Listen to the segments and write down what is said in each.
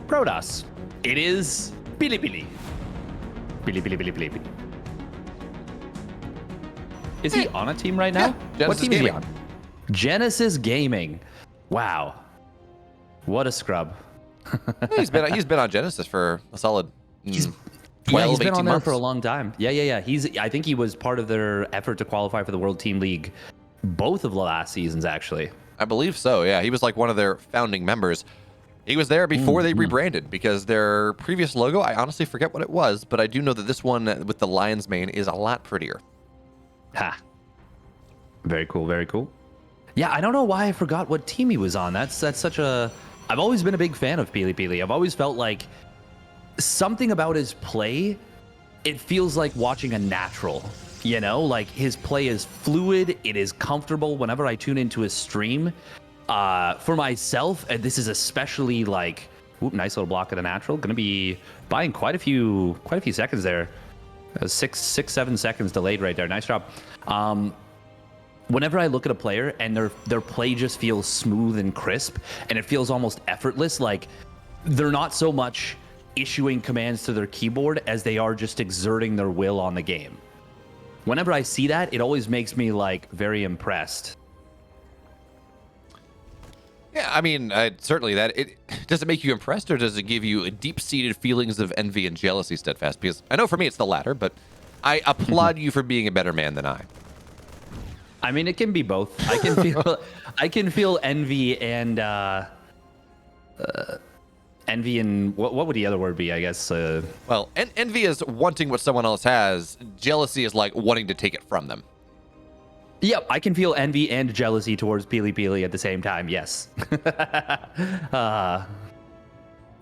Protoss. It is PiLiPiLi. PiLiPiLi. Is he on a team right now? Yeah, What Genesis team is he Gaming. on? Genesis Gaming. Wow. What a scrub. He's been on Genesis for a solid 12, He's been 18 on there months. for a long time. Yeah. I think he was part of their effort to qualify for the World Team League both of the last seasons, actually. I believe so, yeah. He was like one of their founding members. He was there before they rebranded because their previous logo, I honestly forget what it was, but I do know that this one with the lion's mane is a lot prettier. Ha. Very cool, very cool. Yeah, I don't know why I forgot what team he was on. That's such a... I've always been a big fan of PiLiPiLi. I've always felt like something about his play, it feels like watching a natural. You know, like his play is fluid, it is comfortable. Whenever I tune into his stream, for myself, and this is especially like, nice little block of the natural. Gonna be buying quite a few seconds there. 7 seconds delayed right there. Nice job. Whenever I look at a player and their play just feels smooth and crisp, and it feels almost effortless, like they're not so much issuing commands to their keyboard as they are just exerting their will on the game. Whenever I see that, it always makes me like very impressed. Yeah, I mean, certainly that. Does it make you impressed, or does it give you deep-seated feelings of envy and jealousy, Steadfast? Because I know for me it's the latter, but I applaud you for being a better man than I. I mean, it can be both. I can feel envy and envy and what would the other word be? I guess. Well, envy is wanting what someone else has. Jealousy is like wanting to take it from them. Yep, I can feel envy and jealousy towards PiLiPiLi at the same time. Yes.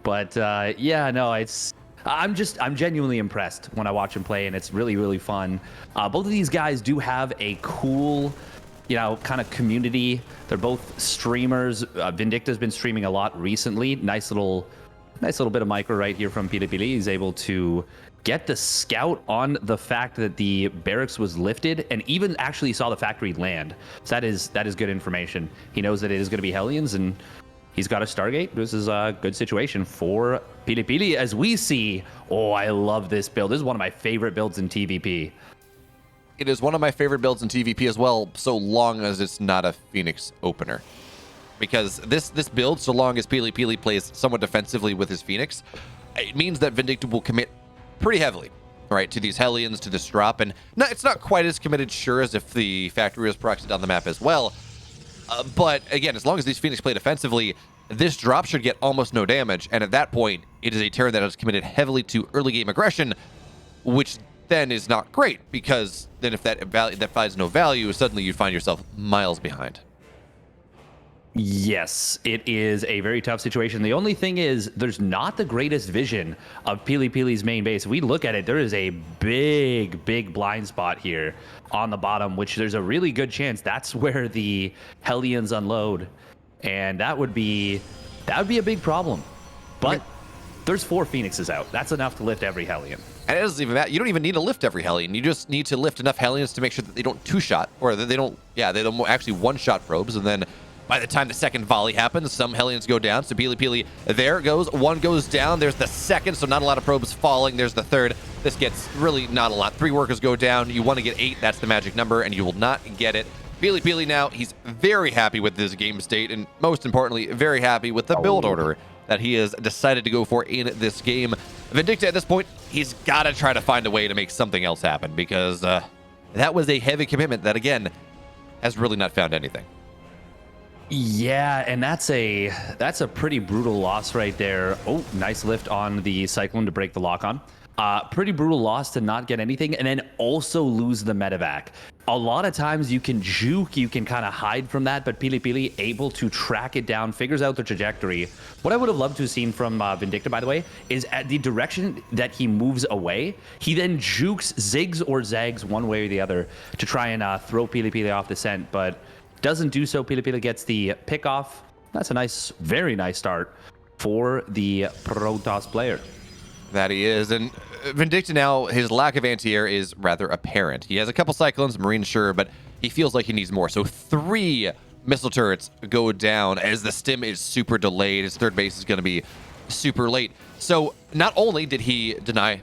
Yeah, no, I'm genuinely impressed when I watch him play, and it's really, really fun. Both of these guys do have a cool, kind of community. They're both streamers. Vindicta's been streaming a lot recently. Nice little bit of micro right here from PiLiPiLi. He's able to get the scout on the fact that the barracks was lifted, and even actually saw the factory land. So that is good information. He knows that it is going to be Hellions, and he's got a Stargate. This is a good situation for PiLiPiLi, as we see. Oh, I love this build. This is one of my favorite builds in TVP. It is one of my favorite builds in TVP as well, so long as it's not a Phoenix opener. Because this build, so long as PiLiPiLi plays somewhat defensively with his Phoenix, it means that Vindicta will commit pretty heavily, right, to these Hellions, to this drop. And it's not quite as committed, sure, as if the factory was proxied on the map as well. But again, as long as these Phoenix play defensively, this drop should get almost no damage. And at that point, it is a turn that is committed heavily to early game aggression, which then is not great, because then if that finds no value, suddenly you find yourself miles behind. Yes, it is a very tough situation. The only thing is, there's not the greatest vision of PiLiPiLi's main base. If we look at it, there is a big blind spot here on the bottom, which there's a really good chance that's where the Hellions unload, and that would be a big problem. But there's 4 Phoenixes out. That's enough to lift every Hellion. And it doesn't even matter. You don't even need to lift every Hellion. You just need to lift enough Hellions to make sure that they don't two-shot, or that they don't actually one-shot probes, and then by the time the second volley happens, some Hellions go down. So PiLiPiLi, there it goes. One goes down. There's the second, so not a lot of probes falling. There's the third. This gets really not a lot. 3 workers go down. You want to get 8. That's the magic number, and you will not get it. PiLiPiLi now, he's very happy with this game state, and most importantly, very happy with the build order that he has decided to go for in this game. Vindicta, at this point, he's got to try to find a way to make something else happen, because that was a heavy commitment that, again, has really not found anything. Yeah, and that's a pretty brutal loss right there. Oh, nice lift on the Cyclone to break the lock on. Pretty brutal loss to not get anything, and then also lose the medevac. A lot of times you can juke, you can kind of hide from that, but PiLiPiLi able to track it down, figures out the trajectory. What I would have loved to have seen from Vindicta, by the way, is at the direction that he moves away, he then jukes, zigs or zags one way or the other to try and throw PiLiPiLi off the scent, but doesn't do so. PiLiPiLi gets the pick off. That's a nice, very nice start for the Protoss player. That he is. And Vindicta now, his lack of anti-air is rather apparent. He has a couple Cyclones, Marine, sure, but he feels like he needs more. So 3 missile turrets go down as the stim is super delayed. His third base is going to be super late. So not only did he deny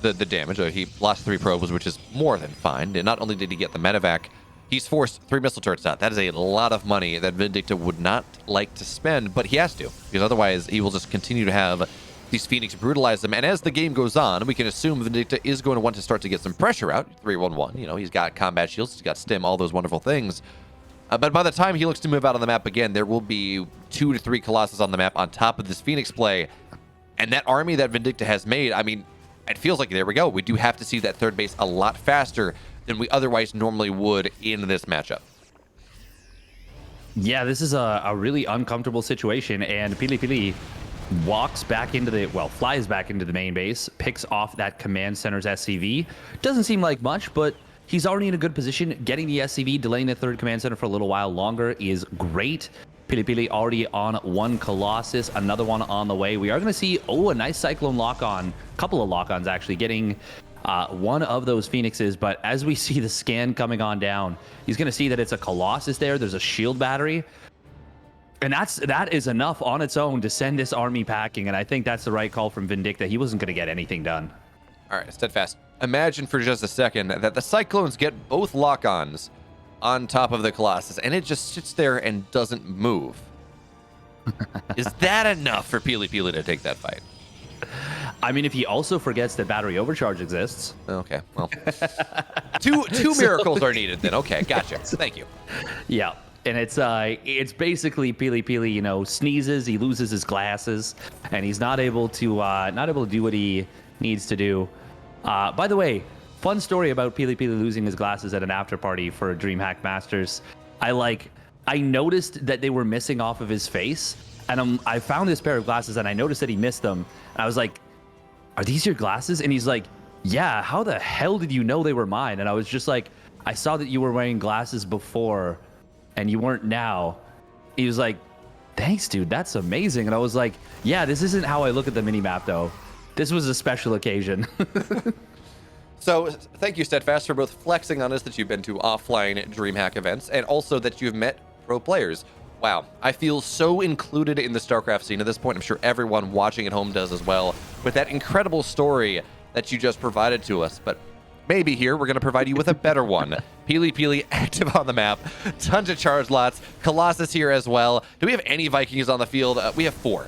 the damage, he lost 3 probes, which is more than fine. And not only did he get the medevac, he's forced 3 missile turrets out. That is a lot of money that Vindicta would not like to spend, but he has to, because otherwise he will just continue to have these Phoenix brutalize them. And as the game goes on, we can assume Vindicta is going to want to start to get some pressure out. 3-1-1, you know, he's got combat shields, he's got stim, all those wonderful things. But by the time he looks to move out on the map again, there will be 2 to 3 Colossus on the map on top of this Phoenix play. And that army that Vindicta has made, I mean, it feels like, there we go. We do have to see that third base a lot faster than we otherwise normally would in this matchup. Yeah, this is a really uncomfortable situation, and PiLiPiLi walks back into the, well, flies back into the main base, picks off that command center's SCV. Doesn't seem like much, but he's already in a good position. Getting the SCV, delaying the third command center for a little while longer is great. PiLiPiLi already on 1 Colossus, another one on the way. We are going to see, a nice Cyclone lock-on, couple of lock-ons actually, getting one of those Phoenixes. But as we see the scan coming on down, he's going to see that it's a Colossus there. There's a shield battery. And that is enough on its own to send this army packing. And I think that's the right call from Vindicta. He wasn't going to get anything done. All right, Steadfast. Imagine for just a second that the Cyclones get both lock-ons on top of the Colossus, and it just sits there and doesn't move. Is that enough for PiLiPiLi to take that fight? I mean, if he also forgets that battery overcharge exists. Okay, well, two miracles are needed then. Okay, gotcha. Thank you. Yeah, and it's basically PiLiPiLi, you know, sneezes, he loses his glasses, and he's not able to do what he needs to do. By the way, fun story about PiLiPiLi losing his glasses at an after party for DreamHack Masters. I noticed that they were missing off of his face, and I found this pair of glasses, and I noticed that he missed them. And I was like, "Are these your glasses?" And he's like, "Yeah. How the hell did you know they were mine?" And I was just like, "I saw that you were wearing glasses before, and you weren't now." He was like, "Thanks, dude. That's amazing." And I was like, "Yeah, this isn't how I look at the minimap, though. This was a special occasion." So thank you, Steadfast, for both flexing on us that you've been to offline DreamHack events and also that you've met pro players. Wow, I feel so included in the StarCraft scene at this point. I'm sure everyone watching at home does as well, with that incredible story that you just provided to us. But maybe here we're going to provide you with a better one. PiLiPiLi active on the map, tons of charge lots, Colossus here as well. Do we have any Vikings on the field? We have 4.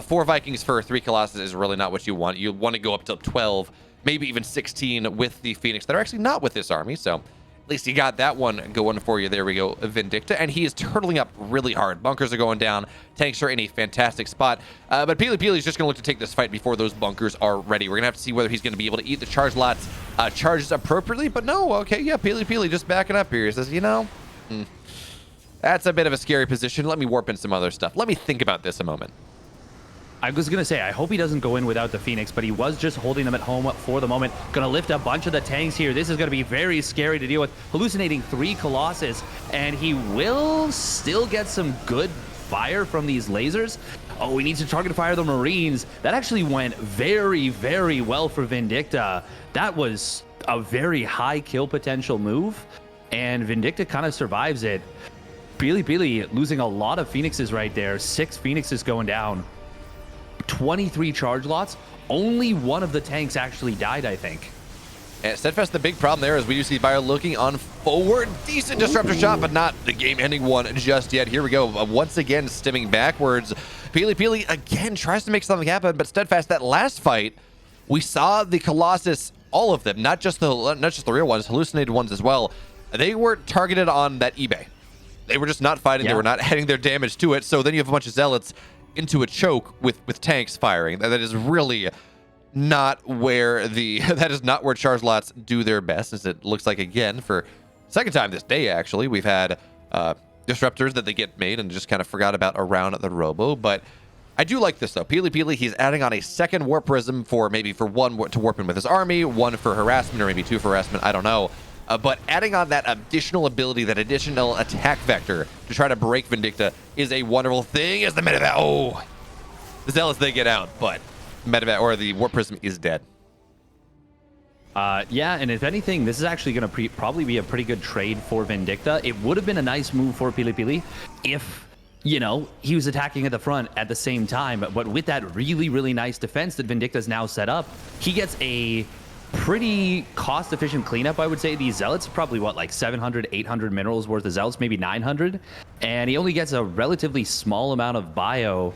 4 Vikings for 3 Colossus is really not what you want. You want to go up to 12, maybe even 16 with the Phoenix that are actually not with this army. So at least you got that one going for you. There we go, Vindicta. And he is turtling up really hard. Bunkers are going down. Tanks are in a fantastic spot. But PiLiPiLi is just going to look to take this fight before those bunkers are ready. We're going to have to see whether he's going to be able to eat the charge lots, charges appropriately. But no, okay, yeah, PiLiPiLi just backing up here. He says, you know, that's a bit of a scary position. Let me warp in some other stuff. Let me think about this a moment. I was going to say, I hope he doesn't go in without the Phoenix, but he was just holding them at home for the moment. Going to lift a bunch of the tanks here. This is going to be very scary to deal with. Hallucinating 3 Colossus, and he will still get some good fire from these lasers. Oh, he needs to target fire the Marines. That actually went very, very well for Vindicta. That was a very high kill potential move, and Vindicta kind of survives it. PiLiPiLi losing a lot of Phoenixes right there. 6 Phoenixes going down. 23 charge lots. Only one of the tanks actually died, I think. And Steadfast, the big problem there is we do see Fire looking on forward. Decent disruptor shot, but not the game-ending one just yet. Here we go. Once again, stimming backwards. PiLiPiLi again tries to make something happen, but Steadfast, that last fight, we saw the Colossus, all of them, not just the real ones, hallucinated ones as well. They were targeted on that eBay. They were just not fighting. Yeah. They were not adding their damage to it. So then you have a bunch of zealots into a choke with tanks firing. That is really not where that is not where charge lots do their best, as it looks like again for second time this day. Actually, we've had disruptors that they get made and just kind of forgot about around the robo. But I do like this though. PiLiPiLi, he's adding on a second warp prism for one to warp in with his army, 1 for harassment, or maybe 2 for harassment. I don't know. But adding on that additional ability, that additional attack vector to try to break Vindicta is a wonderful thing. As the medevac, oh, the zealots, they get out, but medevac or the warp prism is dead. Yeah, and if anything, this is actually going to probably be a pretty good trade for Vindicta. It would have been a nice move for PiLiPiLi if, you know, he was attacking at the front at the same time. But with that really, really nice defense that Vindicta's now set up, he gets a pretty cost-efficient cleanup, I would say. These Zealots, probably, what, like 700, 800 minerals worth of Zealots, maybe 900. And he only gets a relatively small amount of bio.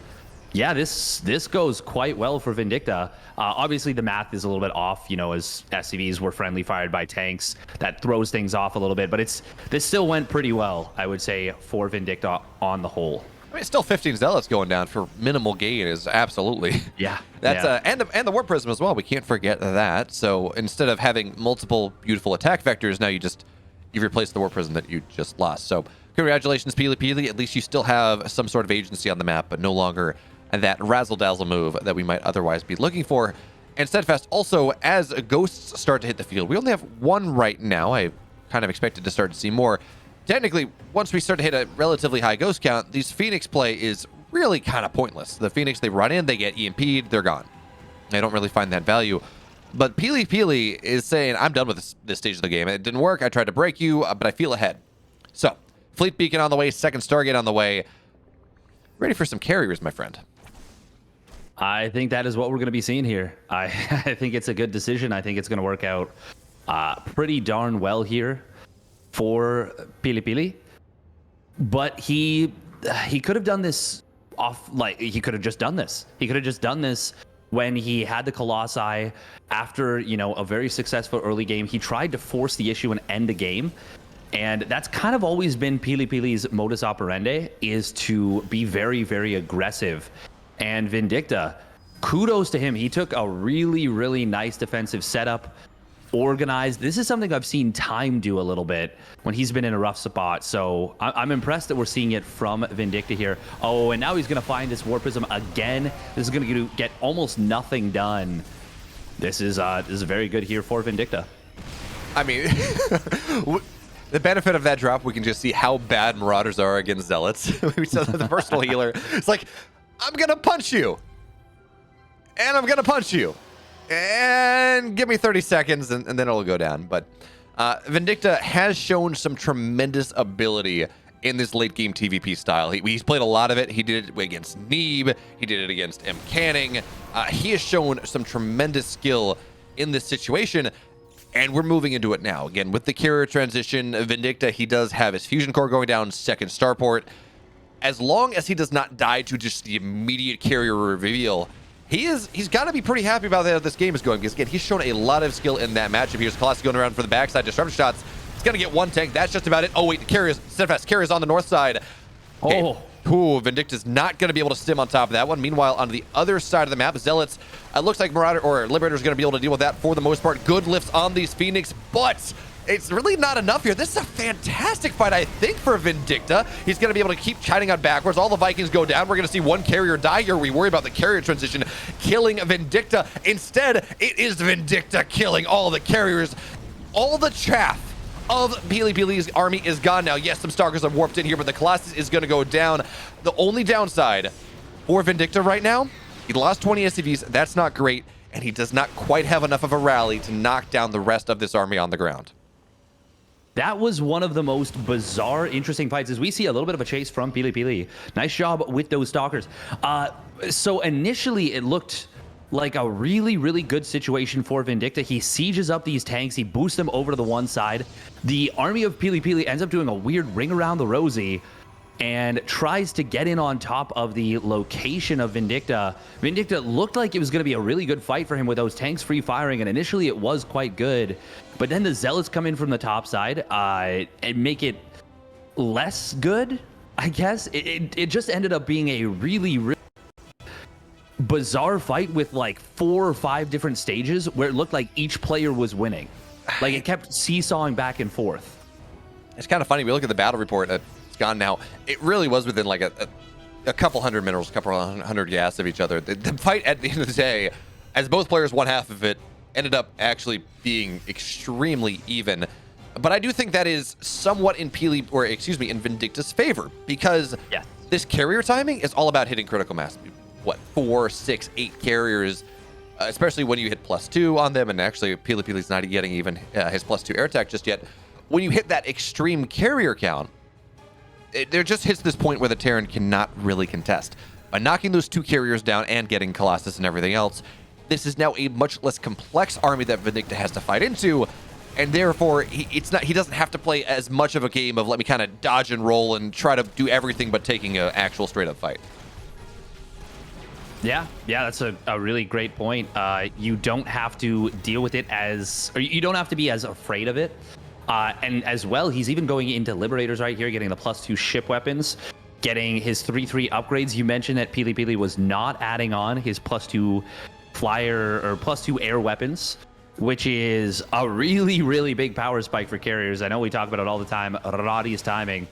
Yeah, this goes quite well for Vindicta. Obviously, the math is a little bit off, you know, as SCVs were friendly fired by tanks. That throws things off a little bit, but this still went pretty well, I would say, for Vindicta on the whole. I mean, still 15 Zealots going down for minimal gain is absolutely. Yeah. That's yeah. And the Warp Prism as well. We can't forget that. So instead of having multiple beautiful attack vectors, now you've replaced the Warp Prism that you just lost. So congratulations, PiLiPiLi. At least you still have some sort of agency on the map, but no longer that razzle-dazzle move that we might otherwise be looking for. And Steadfast also, as ghosts start to hit the field, we only have one right now. I kind of expected to start to see more. Technically, once we start to hit a relatively high ghost count, these Phoenix play is really kind of pointless. The Phoenix, they run in, they get EMP'd, they're gone. I don't really find that value. But PiLiPiLi is saying, I'm done with this stage of the game. It didn't work. I tried to break you, but I feel ahead. So, Fleet Beacon on the way, second Stargate on the way. Ready for some carriers, my friend. I think that is what we're going to be seeing here. I think it's a good decision. I think it's going to work out pretty darn well here for PiLiPiLi. But he could have done this he could have just done this. He could have just done this when he had the Colossi after, you know, a very successful early game. He tried to force the issue and end the game. And that's kind of always been PiLiPiLi's modus operandi, is to be very, very aggressive. And Vindicta, kudos to him. He took a really, really nice defensive setup, organized. This is something I've seen Time do a little bit when he's been in a rough spot. So I'm impressed that we're seeing it from Vindicta here. Oh, and now he's going to find this Warp Prism again. This is going to get almost nothing done. This is very good here for Vindicta. I mean, the benefit of that drop, we can just see how bad Marauders are against Zealots. We saw the personal healer. It's like, I'm going to punch you. And I'm going to punch you. And give me 30 seconds, and then it'll go down. But Vindicta has shown some tremendous ability in this late-game TVP style. He's played a lot of it. He did it against Neeb. He did it against M. Canning. He has shown some tremendous skill in this situation. And we're moving into it now. Again, with the carrier transition, Vindicta, he does have his fusion core going down, second starport. As long as he does not die to just the immediate carrier reveal, he's got to be pretty happy about how this game is going, because again, he's shown a lot of skill in that matchup. Here's Colossus going around for the backside, disruption shots. He's gonna get one tank. That's just about it. Oh wait, the carriers, Steadfast carriers on the north side. Okay. Oh. Ooh, Vindicta's not going to be able to stim on top of that one. Meanwhile, on the other side of the map, Zealots, it looks like Marauder or Liberator's going to be able to deal with that for the most part. Good lifts on these Phoenix, but it's really not enough here. This is a fantastic fight, I think, for Vindicta. He's going to be able to keep chiding on backwards. All the Vikings go down. We're going to see one carrier die here. We worry about the carrier transition killing Vindicta. Instead, it is Vindicta killing all the carriers. All the chaff of PiLiPiLi's army is gone now. Yes, some Stalkers have warped in here, but the Colossus is going to go down. The only downside for Vindicta right now, he lost 20 SCVs. That's not great, and he does not quite have enough of a rally to knock down the rest of this army on the ground. That was one of the most bizarre, interesting fights, as we see a little bit of a chase from PiLiPiLi. Nice job with those Stalkers. So initially, it looked like a really, really good situation for Vindicta. He sieges up these tanks. He boosts them over to the one side. The army of PiLiPiLi ends up doing a weird ring around the Rosie and tries to get in on top of the location of Vindicta. Vindicta looked like it was going to be a really good fight for him with those tanks free firing, and initially it was quite good. But then the Zealots come in from the top side and make it less good, I guess. It just ended up being a really, really bizarre fight with like 4 or 5 different stages where it looked like each player was winning. Like it kept seesawing back and forth. It's kind of funny. We look at the battle report. It's gone now. It really was within like a couple hundred minerals, a couple hundred gas of each other. The fight at the end of the day, as both players won half of it, ended up actually being extremely even. But I do think that is somewhat in Vindicta's favor, because this carrier timing is all about hitting critical mass. What, 4, 6, 8 carriers especially when you hit +2 on them, and actually PiLiPiLi's not getting even his +2 air attack just yet. When you hit that extreme carrier count, there just hits this point where the Terran cannot really contest. By knocking those 2 carriers down and getting Colossus and everything else, this is now a much less complex army that Vindicta has to fight into, and therefore he doesn't have to play as much of a game of let me kind of dodge and roll and try to do everything but taking an actual straight up fight. Yeah, that's a really great point. You don't have to deal with it or you don't have to be as afraid of it. And as well, he's even going into Liberators right here, getting the +2 ship weapons, getting his 3/3 upgrades. You mentioned that PiLiPiLi was not adding on his +2 flyer or +2 air weapons, which is a really, really big power spike for carriers. I know we talk about it all the time, Roddy's timing.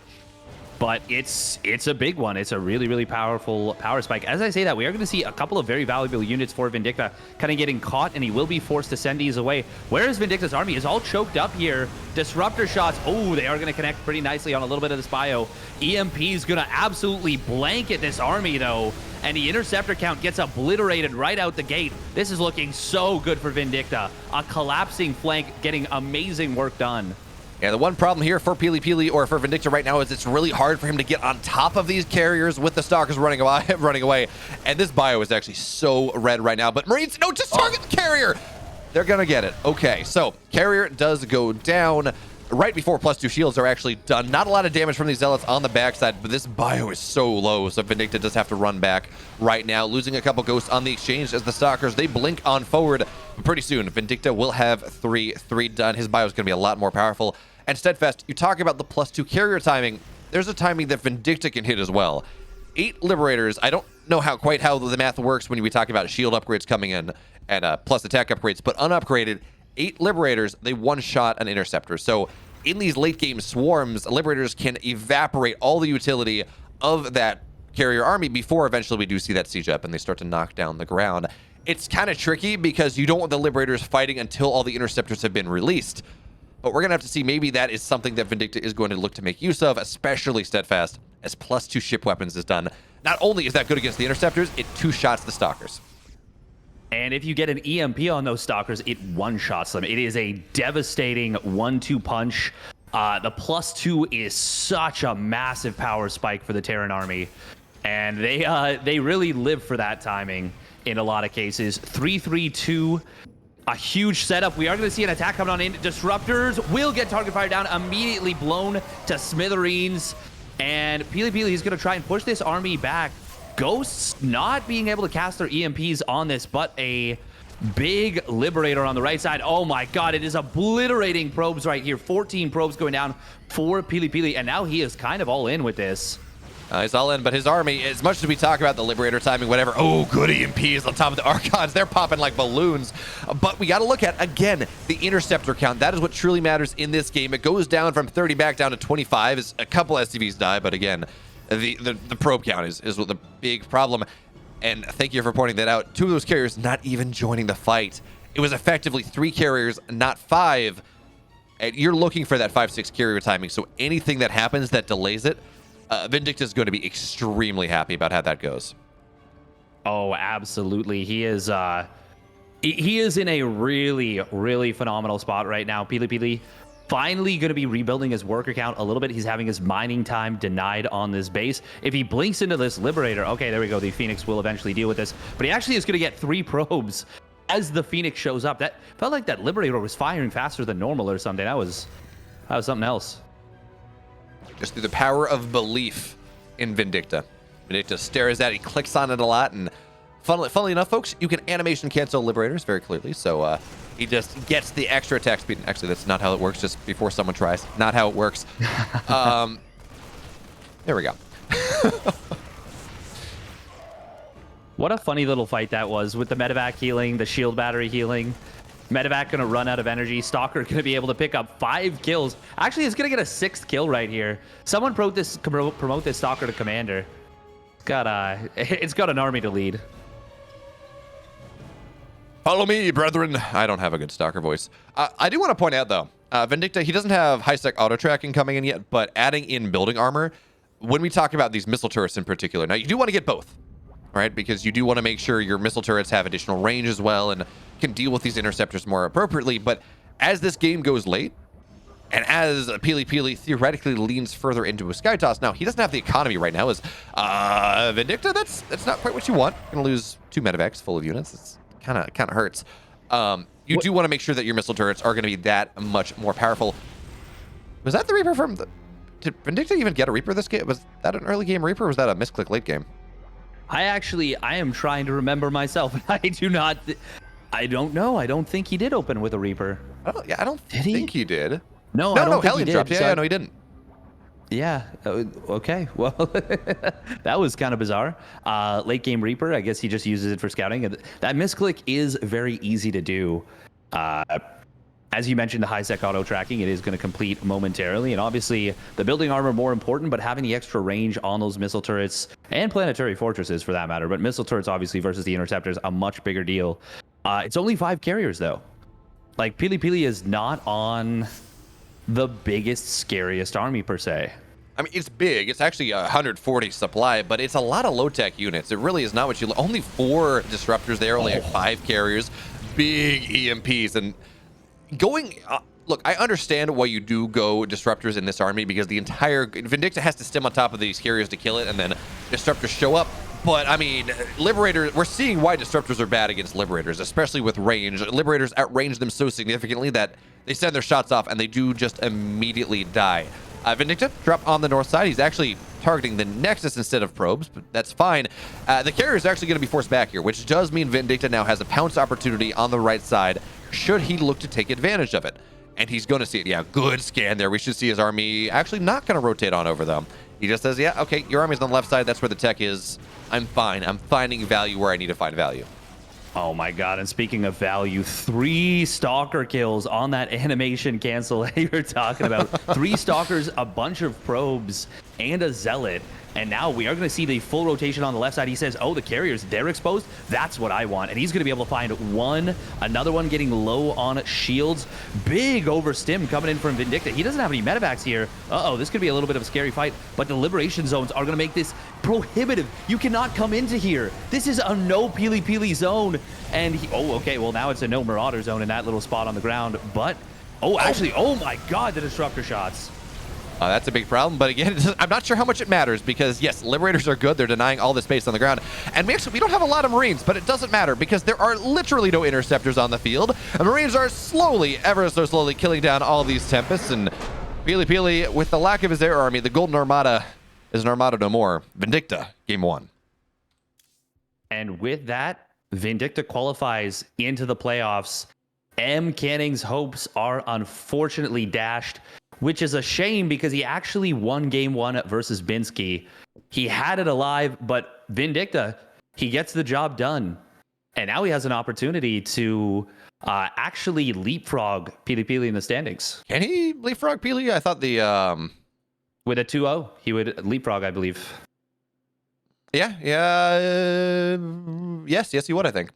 But it's a big one. It's a really, really powerful power spike. As I say that, we are going to see a couple of very valuable units for Vindicta kind of getting caught, and he will be forced to send these away. Whereas Vindicta's army is all choked up here. Disruptor shots, oh, they are going to connect pretty nicely on a little bit of this bio. EMP is going to absolutely blanket this army, though, and the interceptor count gets obliterated right out the gate. This is looking so good for Vindicta. A collapsing flank getting amazing work done. Yeah, the one problem here for PiLiPiLi or for Vindicta right now is it's really hard for him to get on top of these carriers with the Stalkers running away. And this bio is actually so red right now. But Marines, no, just target the carrier. They're going to get it. Okay, so carrier does go down right before +2 shields are actually done. Not a lot of damage from these Zealots on the backside, but this bio is so low, so Vindicta does have to run back right now, losing a couple ghosts on the exchange as the Stalkers, they blink on forward. But pretty soon, Vindicta will have 3 done. His bio is going to be a lot more powerful. And Steadfast, you talk about the +2 carrier timing. There's a timing that Vindicta can hit as well. 8 Liberators. I don't know quite how the math works when we talk about shield upgrades coming in and plus attack upgrades, but unupgraded, 8 Liberators, they one-shot an Interceptor. So in these late-game swarms, Liberators can evaporate all the utility of that carrier army before eventually we do see that siege up and they start to knock down the ground. It's kind of tricky because you don't want the Liberators fighting until all the Interceptors have been released. But we're going to have to see, maybe that is something that Vindicta is going to look to make use of, especially Steadfast, as +2 ship weapons is done. Not only is that good against the Interceptors, it 2-shots the Stalkers. And if you get an EMP on those Stalkers, it one-shots them. It is a devastating 1-2 punch. The +2 is such a massive power spike for the Terran army. And they really live for that timing in a lot of cases. 3-3-2. A huge setup. We are going to see an attack coming on in. Disruptors will get target fire down, immediately blown to smithereens. And PiLiPiLi is going to try and push this army back. Ghosts not being able to cast their EMPs on this, but a big Liberator on the right side. Oh my god, it is obliterating probes right here. 14 probes going down for PiLiPiLi, and now he is kind of all in with this. He's all in, but his army, as much as we talk about the Liberator timing, whatever, oh, good EMPs on top of the Archons. They're popping like balloons. But we got to look at, again, the Interceptor count. That is what truly matters in this game. It goes down from 30 back down to 25 as a couple SCVs die. But again, the probe count is the big problem. And thank you for pointing that out. 2 of those carriers not even joining the fight. It was effectively 3 carriers, not 5. And you're looking for that 5-6 carrier timing. So anything that happens that delays it, Vindicta is going to be extremely happy about how that goes. Oh, absolutely. He is in a really, really phenomenal spot right now. PiLiPiLi finally going to be rebuilding his worker count a little bit. He's having his mining time denied on this base. If he blinks into this Liberator, okay, there we go. The Phoenix will eventually deal with this. But he actually is going to get 3 probes as the Phoenix shows up. That felt like that Liberator was firing faster than normal or something. That was something else. Just through the power of belief in Vindicta. Vindicta stares at it, he clicks on it a lot, and funnily enough, folks, you can animation cancel Liberators very clearly, so he just gets the extra attack speed. Actually, that's not how it works, just before someone tries. Not how it works. There we go. What a funny little fight that was with the medevac healing, the shield battery healing. Medevac going to run out of energy. Stalker going to be able to pick up 5 kills. Actually, it's going to get a 6th kill right here. Someone promote this Stalker to Commander. It's got an army to lead. Follow me, brethren. I don't have a good Stalker voice. I do want to point out, though, Vindicta, he doesn't have high-sec auto-tracking coming in yet, but adding in building armor, when we talk about these missile turrets in particular, now you do want to get both. right? Because you do want to make sure your missile turrets have additional range as well and can deal with these interceptors more appropriately. But as this game goes late, and as PiLiPiLi theoretically leans further into a sky toss, now he doesn't have the economy right now. As Vindicta, that's not quite what you want. You're gonna lose 2 medevacs full of units. It's kind of hurts. You do want to make sure that your missile turrets are going to be that much more powerful. Was that the Reaper from the... Did Vindicta even get a Reaper this game? Was that an early game Reaper, or was that a misclick late game? I am trying to remember myself. I don't know. I don't think he did open with a Reaper. I don't think he did. No, Hellion dropped. Yeah, no, he didn't. Yeah. Okay. Well, that was kind of bizarre. Late game Reaper. I guess he just uses it for scouting. That misclick is very easy to do. As you mentioned, the high sec auto tracking, it is going to complete momentarily, and obviously the building armor more important, but having the extra range on those missile turrets and planetary fortresses for that matter. But missile turrets obviously versus the interceptors, a much bigger deal. It's only 5 carriers though. Like PiLiPiLi is not on the biggest, scariest army per se. I mean, it's big. It's actually 140 supply, but it's a lot of low-tech units. It really is not what you... Only 4 disruptors there, only like 5 carriers, big EMPs, and going... look, I understand why you do go disruptors in this army, because the entire... Vindicta has to stem on top of these carriers to kill it, and then disruptors show up. But, I mean, Liberators... We're seeing why disruptors are bad against Liberators, especially with range. Liberators outrange them so significantly that they send their shots off, and they do just immediately die. Vindicta, drop on the north side. He's actually targeting the Nexus instead of probes, but that's fine. The carrier is actually going to be forced back here, which does mean Vindicta now has a pounce opportunity on the right side, should he look to take advantage of it. And he's going to see it. Yeah, good scan there. We should see his army actually not going to rotate on over them. He just says, yeah, okay, your army's on the left side. That's where the tech is. I'm fine. I'm finding value where I need to find value. Oh my god, and speaking of value, 3 stalker kills on that animation cancel that you were talking about. 3 stalkers, a bunch of probes, and a zealot. And now we are going to see the full rotation on the left side. He says, oh, the carriers, they're exposed. That's what I want. And he's going to be able to find another one getting low on shields. Big overstim coming in from Vindicta. He doesn't have any medevacs here. Uh-oh, this could be a little bit of a scary fight. But the liberation zones are going to make this prohibitive. You cannot come into here. This is a no PiLiPiLi zone. And oh, okay, well, now it's a no Marauder zone in that little spot on the ground. But, actually, oh my god, the disruptor shots. That's a big problem, but again, I'm not sure how much it matters, because yes, Liberators are good. They're denying all the space on the ground, and we don't have a lot of Marines, but it doesn't matter because there are literally no interceptors on the field. The Marines are slowly, ever so slowly, killing down all of these Tempests, and PiLiPiLi, with the lack of his air army, the Golden Armada is an Armada no more. Vindicta, game 1. And with that, Vindicta qualifies into the playoffs. M. Canning's hopes are unfortunately dashed, which is a shame because he actually won game 1 versus Binsky. He had it alive, but Vindicta, he gets the job done. And now he has an opportunity to actually leapfrog PiLiPiLi in the standings. Can he leapfrog PiLi? I thought the... With a 2-0, he would leapfrog, I believe. Yeah. Yes, he would, I think.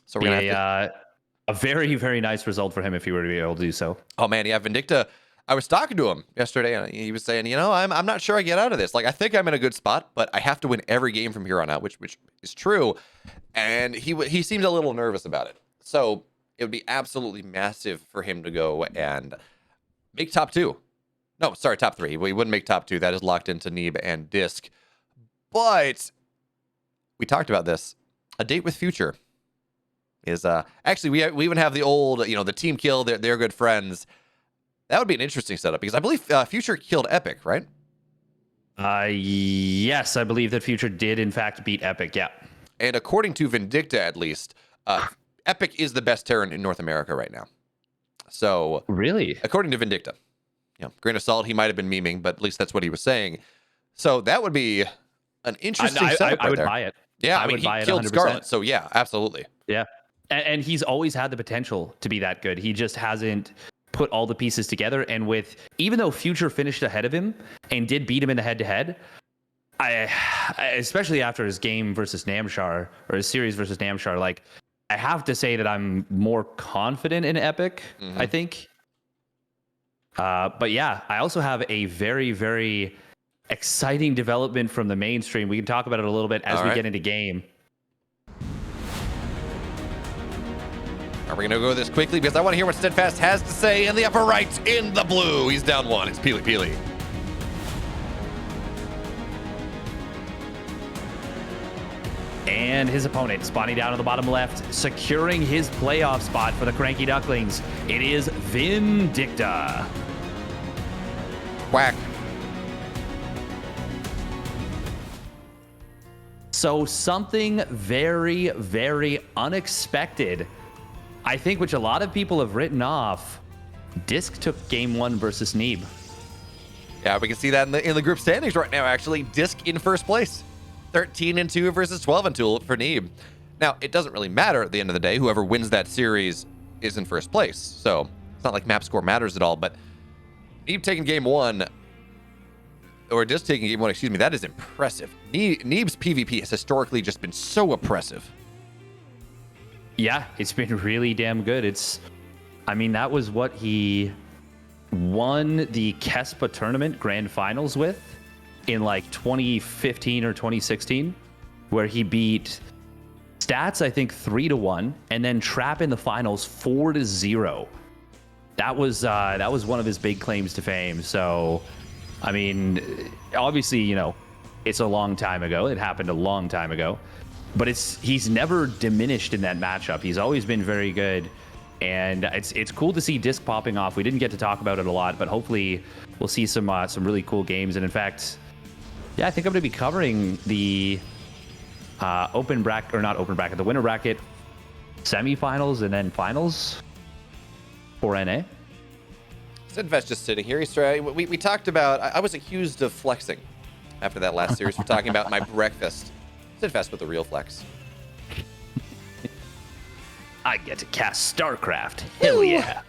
So we're going to have to... A very, very nice result for him if he were to be able to do so. Oh, man, yeah, Vindicta, I was talking to him yesterday, and he was saying, I'm not sure I get out of this. Like, I think I'm in a good spot, but I have to win every game from here on out, which is true. And he seemed a little nervous about it. So it would be absolutely massive for him to go and make top 2. No, sorry, top 3. We wouldn't make top 2. That is locked into Neeb and Disc. But we talked about this. A date with Future is actually we even have the old the team kill. They're good friends. That would be an interesting setup because I believe Future killed Epic, right? Yes, I believe that Future did in fact beat Epic. Yeah, and according to Vindicta, at least, Epic is the best Terran in North America right now. So really, according to Vindicta, grain of salt, he might have been memeing, but at least that's what he was saying. So that would be an interesting setup. I would buy it. Yeah, I mean, he killed 100%. Scarlet, so yeah, absolutely. Yeah. And he's always had the potential to be that good. He just hasn't put all the pieces together. And even though Future finished ahead of him and did beat him in the head-to-head, especially after his game versus Namshar, or his series versus Namshar, like, I have to say that I'm more confident in Epic, I think. But yeah, I also have a very, very exciting development from the mainstream. We can talk about it a little bit as we get into game. Are we going to go this quickly? Because I want to hear what Steadfast has to say in the upper right in the blue. He's down 1. It's PiLiPiLi. And his opponent spawning down on the bottom left, securing his playoff spot for the Cranky Ducklings. It is Vindicta. Whack. So something very, very unexpected, I think, which a lot of people have written off. Disc took game 1 versus Neeb. Yeah, we can see that in the group standings right now, actually. Disc in first place. 13-2 versus 12-2 for Neeb. Now, it doesn't really matter at the end of the day. Whoever wins that series is in first place. So it's not like map score matters at all. But Neeb taking game 1, or Disc taking game 1, excuse me, that is impressive. Neeb's PvP has historically just been so oppressive. Yeah, it's been really damn good. I mean, that was what he won the Kespa tournament grand finals with in like 2015 or 2016, where he beat Stats, I think 3-1, and then Trap in the finals 4-0. That was one of his big claims to fame. So, I mean, obviously, you know, it's a long time ago. It happened a long time ago, but he's never diminished in that matchup. He's always been very good, and it's cool to see Disc popping off. We didn't get to talk about it a lot, but hopefully we'll see some really cool games. And in fact, yeah, I think I'm going to be covering the the winner bracket semifinals and then finals for NA. Steadfast just sitting here. We talked about, I was accused of flexing after that last series. We're talking about my breakfast. Steadfast with the real flex. I get to cast StarCraft. Hell yeah.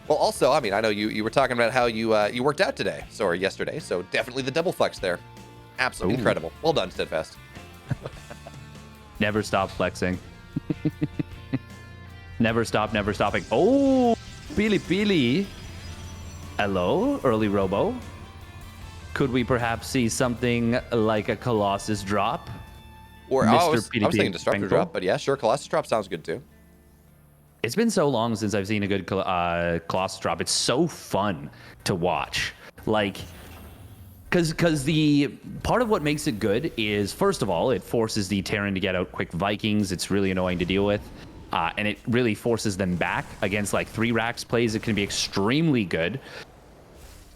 Well, also, I mean, I know you were talking about how you worked out today, or yesterday, so definitely the double flex there. Absolutely incredible. Well done, Steadfast. Never stop flexing. Never stopping. Oh, PiLiPiLi. Hello, early Robo. Could we perhaps see something like a Colossus drop? Or I was thinking Disruptor drop, but yeah, sure, Colossus drop sounds good too. It's been so long since I've seen a good Colossus drop. It's so fun to watch. Like, because the part of what makes it good is, first of all, it forces the Terran to get out quick Vikings. It's really annoying to deal with. And it really forces them back against like 3 racks plays. It can be extremely good.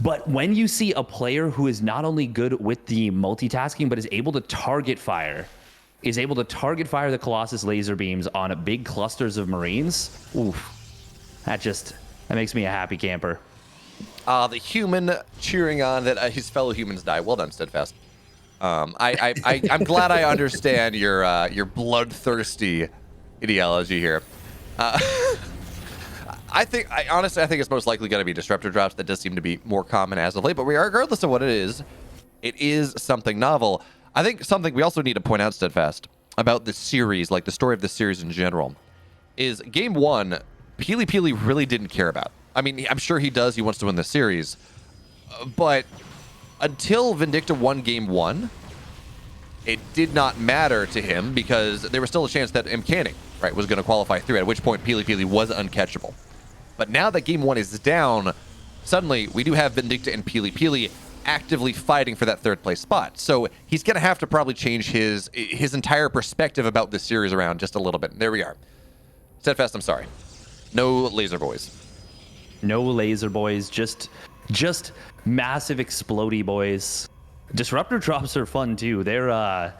But when you see a player who is not only good with the multitasking, but is able to target fire the Colossus laser beams on big clusters of Marines, oof, that makes me a happy camper. The human cheering on that his fellow humans die. Well done, Steadfast. I'm glad I understand your bloodthirsty ideology here. Honestly, I think it's most likely going to be Disruptor drops. That does seem to be more common as of late. But regardless of what it is something novel. I think something we also need to point out, Steadfast, about this series, like the story of this series in general, is game 1, PiLiPiLi really didn't care about. I mean, I'm sure he does. He wants to win the series. But until Vindicta won game 1, it did not matter to him because there was still a chance that M. Canning, right, was going to qualify through, at which point PiLiPiLi was uncatchable. But now that game 1 is down, suddenly we do have Vindicta and PiLiPiLi actively fighting for that 3rd place spot. So he's going to have to probably change his entire perspective about this series around just a little bit. There we are. Steadfast, I'm sorry. No laser boys. No laser boys, just massive explodey boys. Disruptor drops are fun too. They're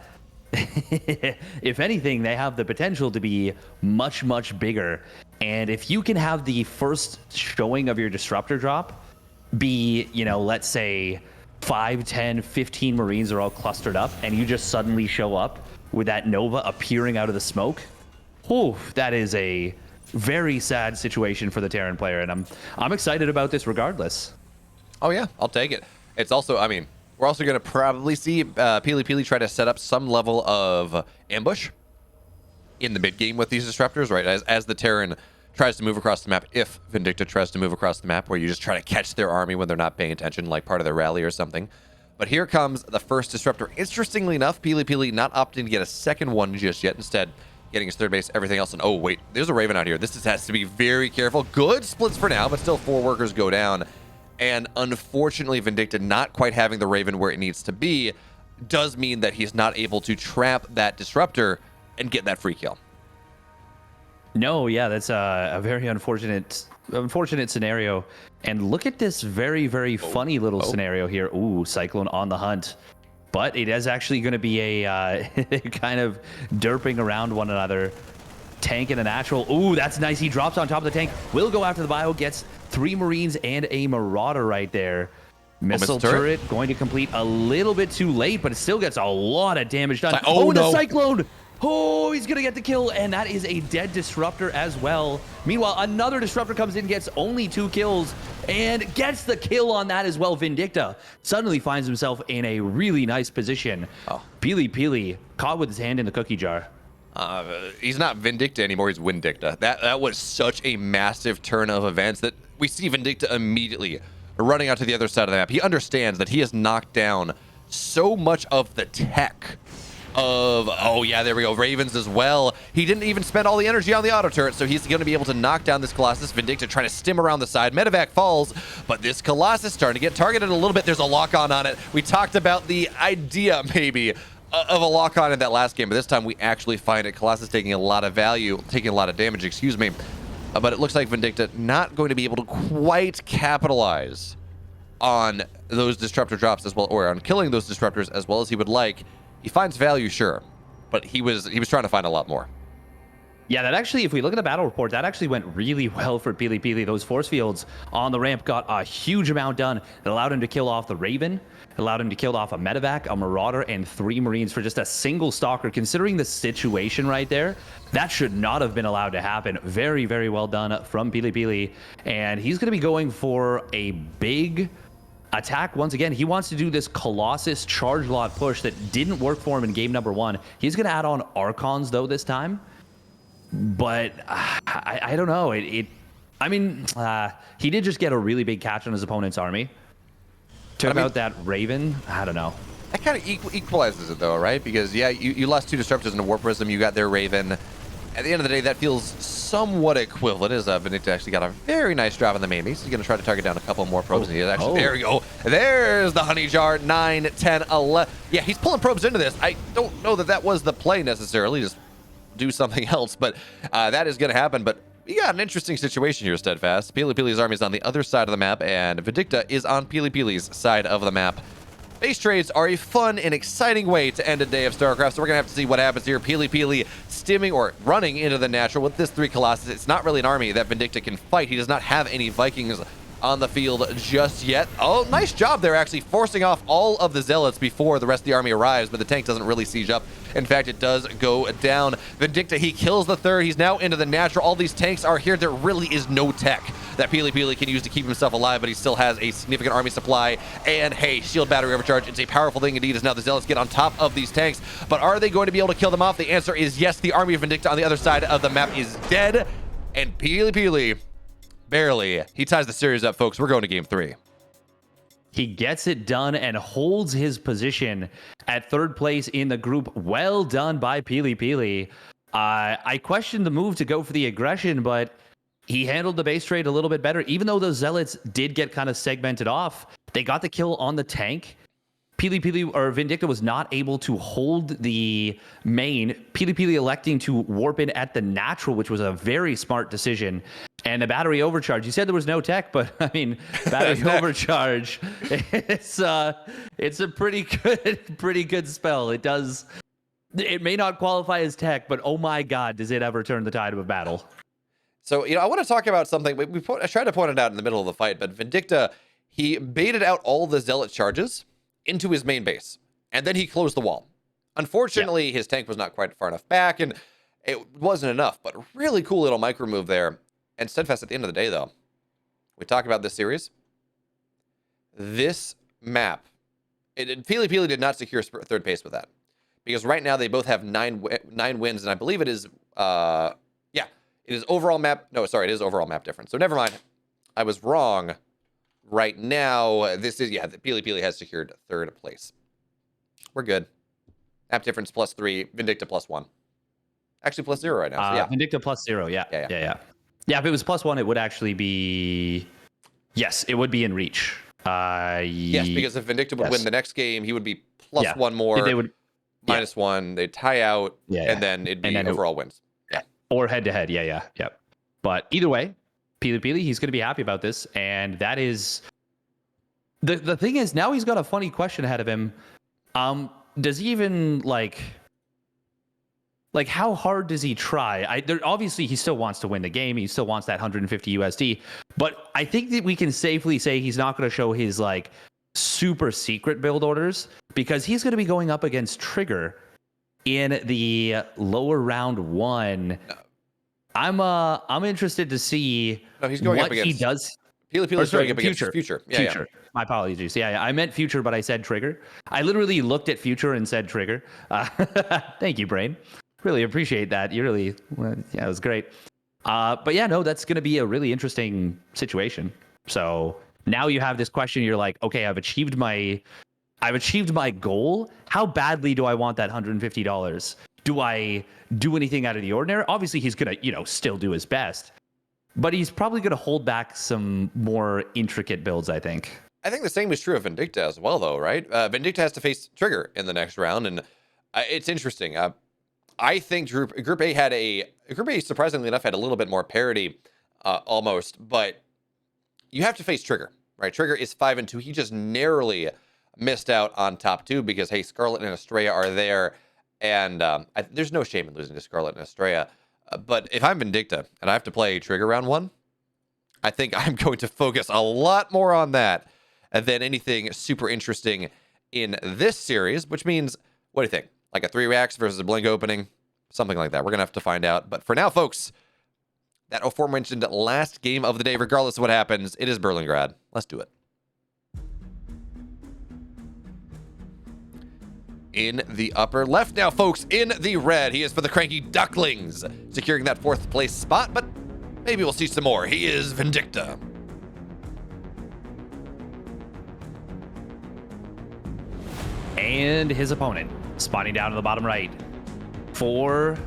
if anything, they have the potential to be much, much bigger. And if you can have the first showing of your Disruptor drop be, you know, let's say 5, 10, 15 Marines are all clustered up, and you just suddenly show up with that Nova appearing out of the smoke, that is a very sad situation for the Terran player, and I'm excited about this regardless. Oh yeah, I'll take it. It's also, I mean, we're also going to probably see PiLiPiLi try to set up some level of ambush in the mid game with these Disruptors, right? As the Terran tries to move across the map, if Vindicta tries to move across the map, where you just try to catch their army when they're not paying attention, like part of their rally or something. But here comes the first disruptor. Interestingly enough, PiLiPiLi not opting to get a second one just yet. Instead, getting his third base, everything else. And oh, wait, there's a Raven out here. This has to be very careful. Good splits for now, but still 4 workers go down. And unfortunately, Vindicta not quite having the Raven where it needs to be does mean that he's not able to trap that disruptor and get that free kill. No, yeah, that's a very unfortunate scenario. And look at this very, very funny little scenario here. Ooh, Cyclone on the hunt. But it is actually going to be a kind of derping around one another. Tank and a natural. Ooh, that's nice. He drops on top of the tank. Will go after the bio. Gets 3 Marines and a Marauder right there. Missile turret going to complete a little bit too late, but it still gets a lot of damage done. Oh, no. The Cyclone. Oh, he's going to get the kill, and that is a dead disruptor as well. Meanwhile, another disruptor comes in, gets only 2 kills, and gets the kill on that as well. Vindicta suddenly finds himself in a really nice position. Oh. PiLiPiLi caught with his hand in the cookie jar. He's not Vindicta anymore, he's Windicta. That was such a massive turn of events that we see Vindicta immediately running out to the other side of the map. He understands that he has knocked down so much of the tech of, oh yeah, there we go, Ravens as well. He didn't even spend all the energy on the auto turret, so he's going to be able to knock down this Colossus. Vindicta trying to stim around the side. Medevac falls, but this Colossus starting to get targeted a little bit. There's a lock-on on it. We talked about the idea, maybe, of a lock-on in that last game, but this time we actually find it. Colossus taking a lot of value, taking a lot of damage, excuse me. But it looks like Vindicta not going to be able to quite capitalize on those disruptor drops as well, or on killing those disruptors as well as he would like. He finds value, sure, but he was trying to find a lot more. Yeah, that actually, if we look at the battle report, that actually went really well for PiLiPiLi. Those force fields on the ramp got a huge amount done. It allowed him to kill off the Raven. It allowed him to kill off a Medevac, a Marauder, and 3 Marines for just a single Stalker. Considering the situation right there, that should not have been allowed to happen. Very, very well done from PiLiPiLi. And he's going to be going for a big attack once again. He wants to do this Colossus charge lot push that didn't work for him in game number 1. He's going to add on Archons, though, this time. But I don't know. I mean, he did just get a really big catch on his opponent's army. Took out that Raven. I don't know. That kind of equalizes it, though, right? Because, yeah, you lost 2 disruptors in a Warp Prism. You got their Raven. At the end of the day, that feels somewhat equivalent. As Vindicta actually got a very nice drop on the main base. He's going to try to target down a couple more probes. And there we go. There's the Honey Jar. 9, 10, 11. Yeah, he's pulling probes into this. I don't know that was the play necessarily. Just do something else, but that is going to happen. But we got an interesting situation here, Steadfast. PiLiPiLi's army is on the other side of the map, and Vindicta is on PiLiPiLi's side of the map. Base trades are a fun and exciting way to end a day of StarCraft, so we're going to have to see what happens here. PiLiPiLi stimming or running into the natural with this 3 Colossus. It's not really an army that Vindicta can fight. He does not have any Vikings on the field just yet. Oh, nice job there, actually forcing off all of the Zealots before the rest of the army arrives, but the tank doesn't really siege up. In fact, it does go down. Vindicta, he kills the 3rd. He's now into the natural. All these tanks are here. There really is no tech that PiLiPiLi can use to keep himself alive, but he still has a significant army supply. And hey, shield battery overcharge. It's a powerful thing indeed, as now the Zealots get on top of these tanks. But are they going to be able to kill them off? The answer is yes. The army of Vindicta on the other side of the map is dead. And PiLiPiLi, barely. He ties the series up, folks. We're going to game 3. He gets it done and holds his position at 3rd place in the group. Well done by PiLiPiLi. I questioned the move to go for the aggression, but he handled the base trade a little bit better. Even though those Zealots did get kind of segmented off, they got the kill on the tank. PiLiPiLi or Vindicta was not able to hold the main. PiLiPiLi electing to warp in at the natural, which was a very smart decision. And the battery overcharge. You said there was no tech, but I mean, battery overcharge. It's a pretty good spell. It may not qualify as tech, but oh my God, does it ever turn the tide of a battle? So, I want to talk about something. I tried to point it out in the middle of the fight, but Vindicta, he baited out all the Zealot charges into his main base, and then he closed the wall. Unfortunately, his tank was not quite far enough back, and it wasn't enough, but a really cool little micro move there. And Steadfast, at the end of the day, though, we talk about this series. This map, PiLiPiLi did not secure 3rd place with that, because right now they both have 9 wins, and I believe it is, it is overall map. No, sorry, it is overall map difference. So never mind, I was wrong right now, this is, yeah, the PiLiPiLi has secured 3rd place. We're good. Map difference +3, Vindicta +1. Actually +0 right now, so yeah. Vindicta +0, yeah. Yeah. Yeah, if it was +1, it would actually be... Yes, it would be in reach. Yes, because if Vindicta would win the next game, he would be +1 more, they would, -1. They'd tie out, and then it'd be overall wins. Yeah. Or head-to-head, yeah. But either way, PiLiPiLi, he's going to be happy about this, and that is... The thing is, now he's got a funny question ahead of him. Does he even, like how hard does he try? Obviously, he still wants to win the game. He still wants that 150 USD. But I think that we can safely say he's not going to show his, like, super secret build orders, because he's going to be going up against Trigger in the lower round 1. I'm interested to see he's going what up against, he does. PiLiPiLi's going up against Future. Future. My apologies. Yeah, I meant Future, but I said Trigger. I literally looked at Future and said Trigger. Thank you, Brain. Really appreciate that. You really, it was great. But yeah, no, that's going to be a really interesting situation. So now you have this question. You're like, okay, I've achieved my goal. How badly do I want that $150? Do I do anything out of the ordinary? Obviously, he's going to, still do his best, but he's probably going to hold back some more intricate builds, I think. I think the same is true of Vindicta as well, though, right? Vindicta has to face Trigger in the next round, and it's interesting. I think Group A surprisingly enough had a little bit more parity, almost, but you have to face Trigger, right? Trigger is 5-2. He just narrowly missed out on top 2 because, hey, Scarlet and Estrella are there, and there's no shame in losing to Scarlet and Estrella. But if I'm Vindicta and I have to play Trigger round 1, I think I'm going to focus a lot more on that than anything super interesting in this series, which means, what do you think? Like a 3 reacts versus a blink opening? Something like that. We're going to have to find out. But for now, folks, that aforementioned last game of the day, regardless of what happens, it is Berlingrad. Let's do it. In the upper left now, folks, in the red, he is for the Cranky Ducklings, securing that 4th place spot, but maybe we'll see some more. He is Vindicta. And his opponent, spotting down in the bottom right. For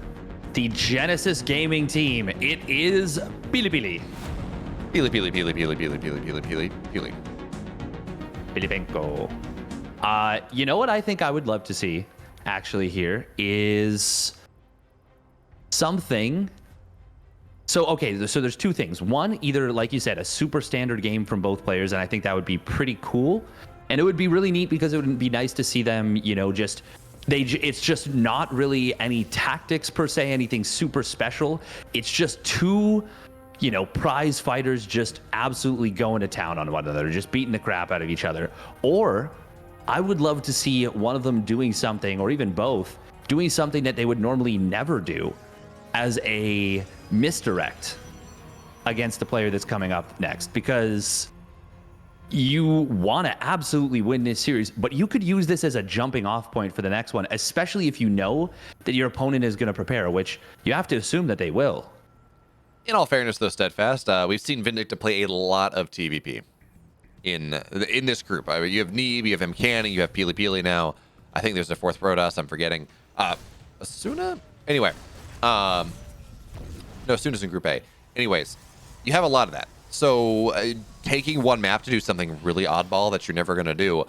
the Genesis Gaming team, it is PiLiPiLi. PiLiPiLi. PiLiPenko. You know what I think I would love to see, actually, here is something. So there's 2 things. One, either, like you said, a super standard game from both players, and I think that would be pretty cool. And it would be really neat because it would be nice to see them, it's just not really any tactics per se, anything super special. It's just 2, prize fighters just absolutely going to town on one another, just beating the crap out of each other. Or I would love to see one of them doing something, or even both, doing something that they would normally never do as a misdirect against the player that's coming up next, because you want to absolutely win this series, but you could use this as a jumping off point for the next one, especially if you know that your opponent is going to prepare, which you have to assume that they will. In all fairness, though, Steadfast, we've seen Vindicta play a lot of TVP in this group. You have Neeb, you have Mcanning, you have PiLiPiLi now. I think there's a 4th Protoss I'm forgetting. Asuna? Anyway. No, Asuna's in Group A. Anyways, you have a lot of that. So taking one map to do something really oddball that you're never going to do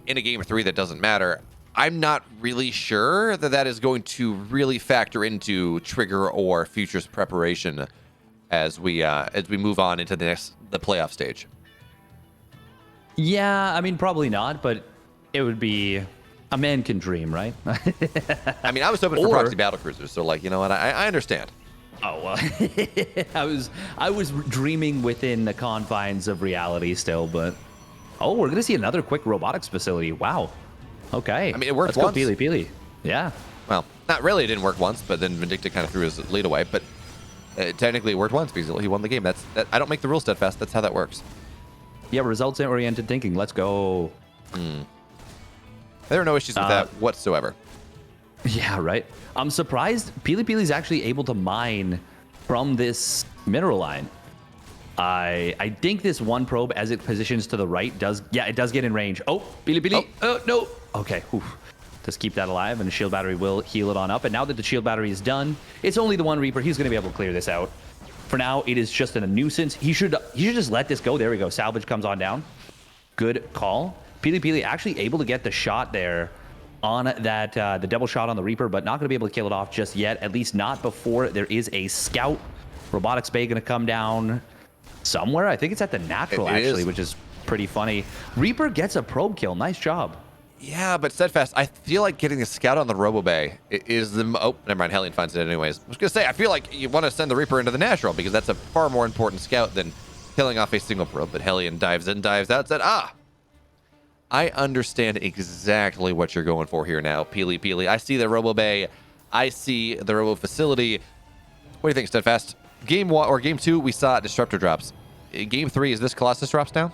in a game of 3 that doesn't matter, I'm not really sure that is going to really factor into Trigger or Future's preparation as we move on into the playoff stage. Yeah, I mean, probably not, but it would be... A man can dream, right? I mean, I was hoping for proxy battlecruisers, so, like, you know what? I understand. Oh, well, I was dreaming within the confines of reality still, but we're gonna see another quick robotics facility. Wow. Okay. I mean, it worked once. Let's go PiLiPiLi. Yeah. Well, not really. It didn't work once, but then Vindicta kind of threw his lead away. But technically, it worked once because he won the game. That I don't make the rules Steadfast. That's how that works. Yeah, results-oriented thinking. Let's go. There are no issues with that whatsoever. Yeah, right. I'm surprised PiLiPiLi is actually able to mine from this mineral line. I think this one probe, as it positions to the right, does get in range. Oh, PiLiPiLi. Oh, no. Okay. Oof. Just keep that alive, and the shield battery will heal it on up. And now that the shield battery is done, it's only the one Reaper. He's going to be able to clear this out. For now, it is just a nuisance. He should just let this go. There we go. Salvage comes on down. Good call. PiLiPiLi actually able to get the shot there on that the double shot on the Reaper, but not going to be able to kill it off just yet. At least not before there is a scout. Robotics Bay going to come down somewhere. I think it's at the natural, actually, which is pretty funny. Reaper gets a probe kill. Nice job. Yeah, but Steadfast, I feel like getting the scout on the Robo Bay is the... Oh, never mind. Hellion finds it anyways. I was going to say, I feel like you want to send the Reaper into the natural because that's a far more important scout than killing off a single probe. But Hellion dives in, dives out, said, I understand exactly what you're going for here now, PiLiPiLi. I see the Robo Bay. I see the Robo Facility. What do you think, Steadfast? Game 1 or Game 2, we saw Disruptor drops. Game 3, is this Colossus drops now?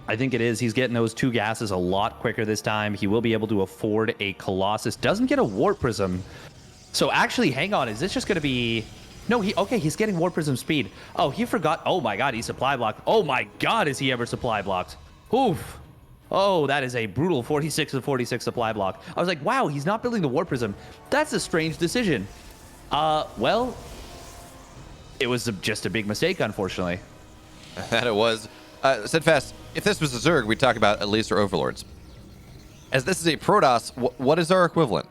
I think it is. He's getting those 2 gases a lot quicker this time. He will be able to afford a Colossus. Doesn't get a Warp Prism. So actually, hang on. Is this just going to be... No, he's getting Warp Prism speed. Oh, he forgot. Oh my God, he's supply blocked. Oh my God, is he ever supply blocked? Oof. Oh, that is a brutal 46 to 46 supply block. I was like, wow, he's not building the Warp Prism. That's a strange decision. Well, it was just a big mistake, unfortunately. That it was. Steadfast, if this was a Zerg, we'd talk about Elites or Overlords. As this is a Protoss, what is our equivalent?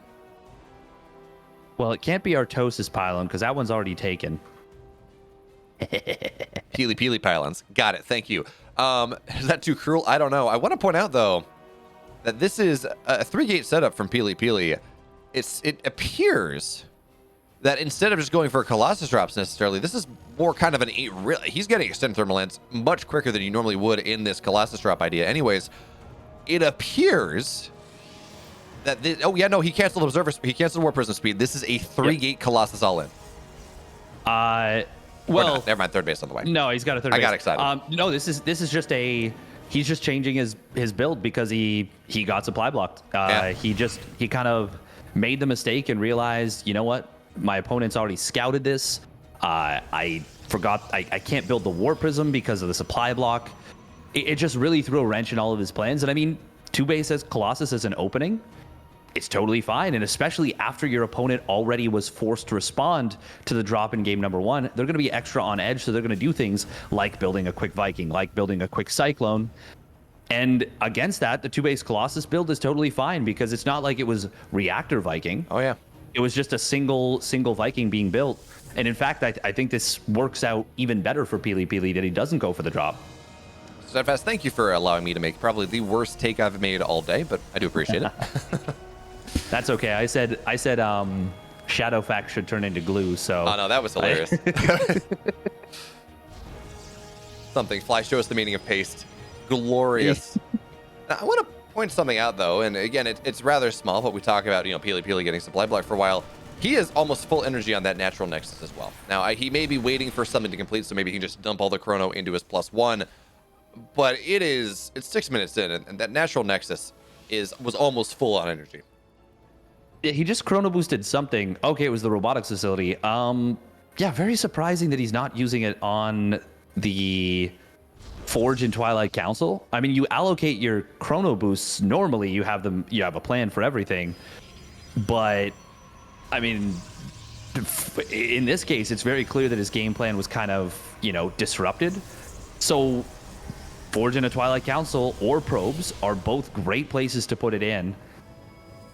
Well, it can't be Artosis Pylon, because that one's already taken. PiLiPiLi pylons. Got it. Thank you. Is that too cruel? I don't know. I want to point out, though, that this is a 3-gate setup from PiLiPiLi. It appears that instead of just going for Colossus drops necessarily, this is more kind of an... He's getting extended thermal lens much quicker than you normally would in this Colossus drop idea. Anyways, it appears that... Oh, yeah, no, he canceled Observer... He canceled Warp Prism speed. This is a 3-gate Colossus all-in. Well... Never mind, third base on the way. No, he's got a third base. I got excited. No, this is just a... He's just changing his build because he got supply blocked. He kind of made the mistake and realized, you know what? My opponent's already scouted this. I forgot I can't build the Warp Prism because of the supply block. It just really threw a wrench in all of his plans. And I mean, 2-base as Colossus as an opening, it's totally fine. And especially after your opponent already was forced to respond to the drop in game number 1, they're going to be extra on edge. So they're going to do things like building a quick Viking, like building a quick Cyclone. And against that, the 2-base Colossus build is totally fine because it's not like it was Reactor Viking. Oh, yeah. It was just a single Viking being built. And in fact, I think this works out even better for PiLiPiLi that he doesn't go for the drop. Steadfast, thank you for allowing me to make probably the worst take I've made all day, but I do appreciate it. That's okay. I said Shadowfax should turn into glue, so... Oh, no, that was hilarious. Something. Fly, show us the meaning of paste. Glorious. Now, I want to point something out, though, and again, it's rather small, but we talk about, PiLiPiLi getting supply block for a while. He is almost full energy on that natural nexus as well. Now, he may be waiting for something to complete, so maybe he can just dump all the chrono into his +1, but it's 6 minutes in, and that natural nexus was almost full on energy. Yeah, he just chrono boosted something. Okay, it was the robotics facility. Yeah, very surprising that he's not using it on the Forge and Twilight Council. I mean, you allocate your chrono boosts normally. You have a plan for everything, but I mean, in this case, it's very clear that his game plan was kind of disrupted. So, Forge and a Twilight Council or probes are both great places to put it in.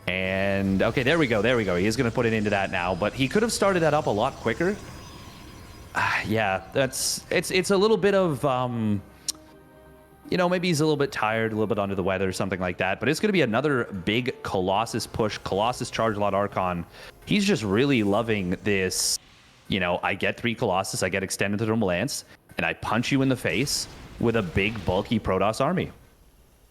And okay, there we go. He is going to put it into that now, but he could have started that up a lot quicker. Yeah, it's a little bit of maybe he's a little bit tired, a little bit under the weather, something like that. But it's going to be another big Colossus push, Colossus Charge Lot Archon. He's just really loving this. I get 3 Colossus, I get extended thermal lance, and I punch you in the face with a big, bulky Protoss army.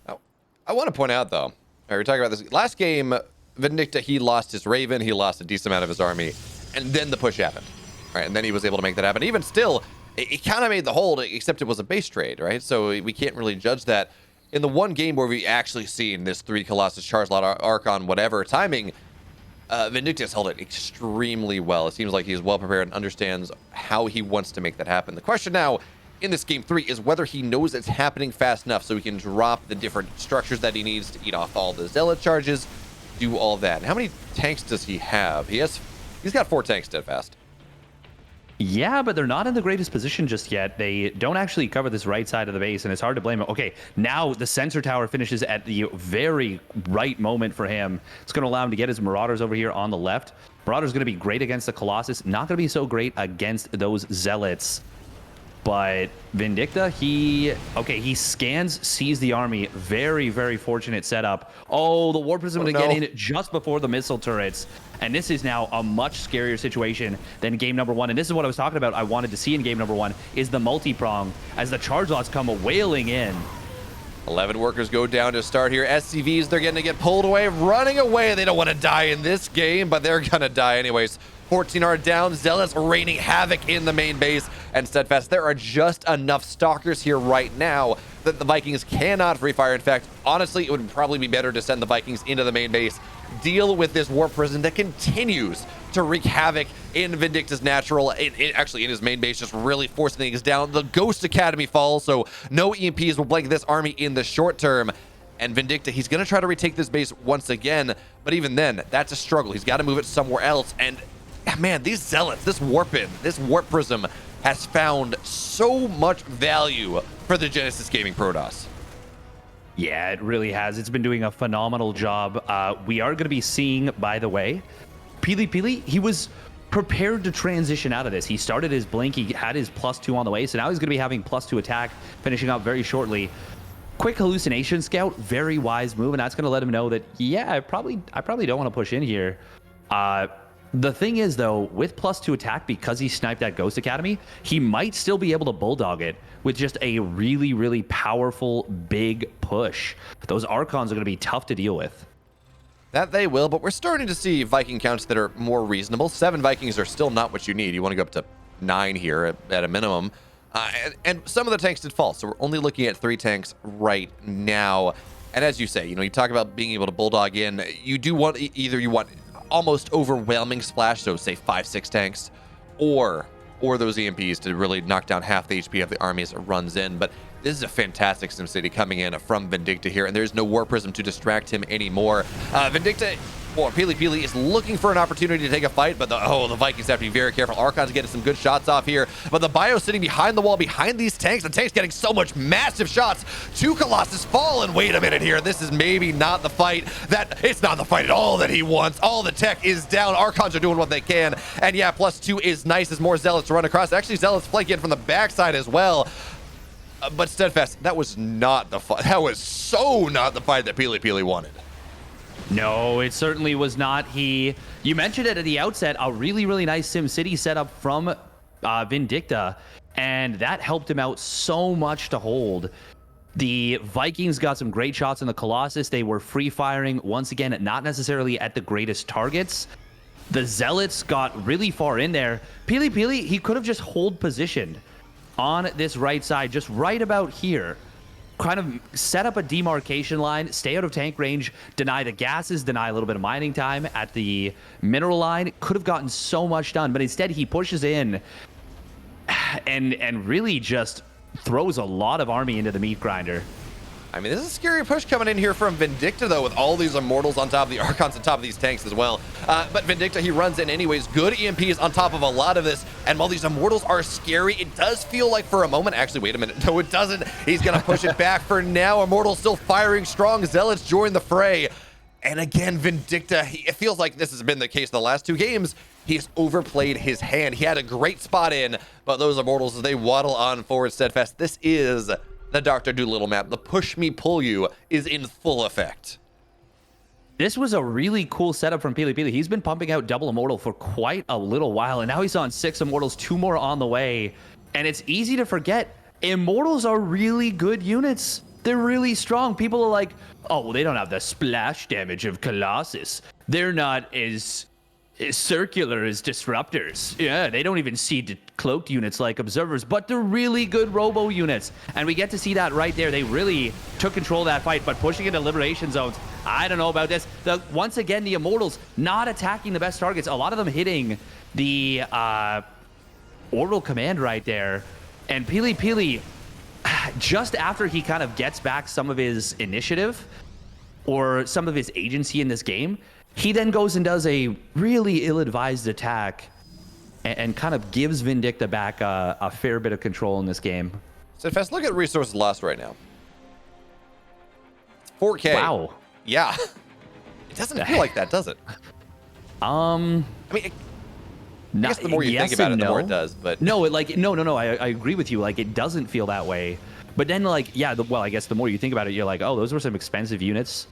Oh, I want to point out, though, we were talking about this last game. Vindicta, he lost his Raven, he lost a decent amount of his army, and then the push happened. Right, and then he was able to make that happen. Even still, it kind of made the hold, except it was a base trade, right? So we can't really judge that. In the one game where we actually seen this 3 Colossus Charge Lot Archon, whatever timing, Vindicta's held it extremely well. It seems like he's well prepared and understands how he wants to make that happen. The question now in this game 3 is whether he knows it's happening fast enough so he can drop the different structures that he needs to eat off all the zealot charges, do all that. And how many tanks does he have? He's got 4 tanks steadfast. Yeah, but they're not in the greatest position just yet. They don't actually cover this right side of the base, and it's hard to blame him. Okay, now the sensor tower finishes at the very right moment for him. It's going to allow him to get his Marauders over here on the left. Marauder's going to be great against the Colossus, not going to be so great against those Zealots. But Vindicta, he scans, sees the army. Very, very fortunate setup. Oh, the War Prism to get in just before the missile turrets. And this is now a much scarier situation than game number 1. And this is what I was talking about I wanted to see in game number 1, is the multi-prong as the charge lots come wailing in. 11 workers go down to start here. SCVs, they're going to get pulled away, running away. They don't want to die in this game, but they're going to die anyways. 14 are down. Zealots raining havoc in the main base. And Steadfast, there are just enough stalkers here right now that the Vikings cannot free fire. In fact, honestly, it would probably be better to send the Vikings into the main base, deal with this Warp Prison that continues to wreak havoc in Vindicta's natural, actually in his main base, just really forcing things down. The Ghost Academy falls, so no EMPs will blanket this army in the short term. And Vindicta, he's going to try to retake this base once again, but even then, that's a struggle. He's got to move it somewhere else. And man, these Zealots, this Warp Prism has found so much value for the Genesis Gaming Protoss. Yeah, it really has. It's been doing a phenomenal job. We are going to be seeing, by the way, PiLiPiLi, he was prepared to transition out of this. He started his blink, he had his +2 on the way, so now he's going to be having +2 attack, finishing up very shortly. Quick hallucination scout, very wise move, and that's going to let him know that, yeah, I probably don't want to push in here. The thing is, though, with +2 attack, because he sniped that Ghost Academy, he might still be able to bulldog it with just a really, really powerful, big push. Those Archons are going to be tough to deal with. That they will, but we're starting to see Viking counts that are more reasonable. 7 Vikings are still not what you need. You want to go up to 9 here at a minimum. And some of the tanks did fall, so we're only looking at 3 tanks right now. And as you say, you talk about being able to bulldog in. You do want, either you want almost overwhelming splash, so say 5-6 tanks, or those EMPs to really knock down half the HP of the army as it runs in. But this is a fantastic SimCity coming in from Vindicta here, and there's no War Prism to distract him anymore. Vindicta, or PiLiPiLi, is looking for an opportunity to take a fight, but the Vikings have to be very careful. Archon's getting some good shots off here, but the Bio sitting behind the wall, behind these tanks. The tank's getting so much massive shots. 2 Colossus fall, and wait a minute here. This is maybe not the fight it's not the fight at all that he wants. All the tech is down. Archons are doing what they can, and yeah, +2 is nice as more Zealots run across. Actually, Zealots flank in from the backside as well. But Steadfast, that was not the fight. That was so not the fight that PiLiPiLi wanted. No, it certainly was not. You mentioned it at the outset, a really, really nice SimCity setup from Vindicta, and that helped him out so much to hold. The Vikings got some great shots in the Colossus. They were free firing, once again, not necessarily at the greatest targets. The Zealots got really far in there. PiLiPiLi, he could have just hold positioned on this right side, just right about here. Kind of set up a demarcation line, stay out of tank range, deny the gases, deny a little bit of mining time at the mineral line. Could have gotten so much done, but instead he pushes in and really just throws a lot of army into the meat grinder. I mean, this is a scary push coming in here from Vindicta, though, with all these Immortals on top of the Archons on top of these tanks as well. But Vindicta, he runs in anyways. Good EMPs on top of a lot of this. And while these Immortals are scary, it does feel like for a moment... Actually, wait a minute. No, it doesn't. He's going to push it back for now. Immortals still firing strong. Zealots join the fray. And again, Vindicta, it feels like this has been the case the last 2 games. He's overplayed his hand. He had a great spot in, but those Immortals, they waddle on forward steadfast. This is the Dr. Dolittle map. The push me, pull you is in full effect. This was a really cool setup from PiLiPiLi. He's been pumping out double Immortal for quite a little while, and now he's on 6 Immortals, 2 more on the way. And it's easy to forget, Immortals are really good units. They're really strong. People are like, oh, well, they don't have the splash damage of Colossus. They're not as circular as disruptors. Yeah, they don't even see cloaked units like observers, but they're really good robo units. And we get to see that right there. They really took control of that fight, but pushing into liberation zones, I don't know about this. Once again, the Immortals not attacking the best targets. A lot of them hitting the orbital command right there. And PiLiPiLi, just after he kind of gets back some of his initiative or some of his agency in this game, he then goes and does a really ill-advised attack and kind of gives Vindicta back a fair bit of control in this game. So fast, look at resources lost right now. 4K. Wow. Yeah. It doesn't feel like that, does it? I mean, I guess the more you think about it, the more it does. But no, no. I agree with you. Like, it doesn't feel that way. But then, like, yeah, well, I guess the more you think about it, you're like, oh, those were some expensive units.